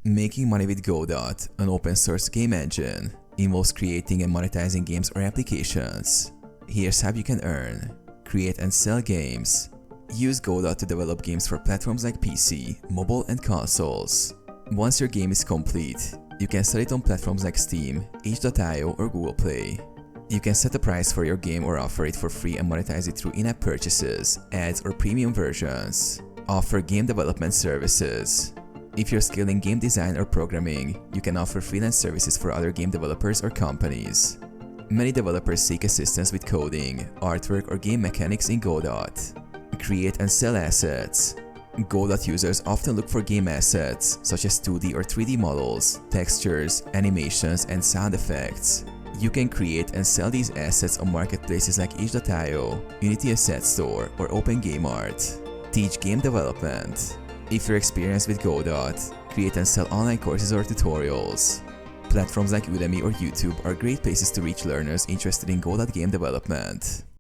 Making money with Godot, an open-source game engine, involves creating and monetizing games or applications. Here's how you can earn. Create and sell games. Use Godot to develop games for platforms like PC, mobile, and consoles. Once your game is complete, you can sell it on platforms like Steam, itch.io, or Google Play. You can set a price for your game or offer it for free and monetize it through in-app purchases, ads, or premium versions. Offer game development services. If you're skilled in game design or programming, you can offer freelance services for other game developers or companies. Many developers seek assistance with coding, artwork, or game mechanics in Godot. Create and sell assets. Godot users often look for game assets, such as 2D or 3D models, textures, animations, and sound effects. You can create and sell these assets on marketplaces like itch.io, Unity Asset Store, or OpenGameArt. Teach game development. If you're experienced with Godot, create and sell online courses or tutorials. Platforms like Udemy or YouTube are great places to reach learners interested in Godot game development.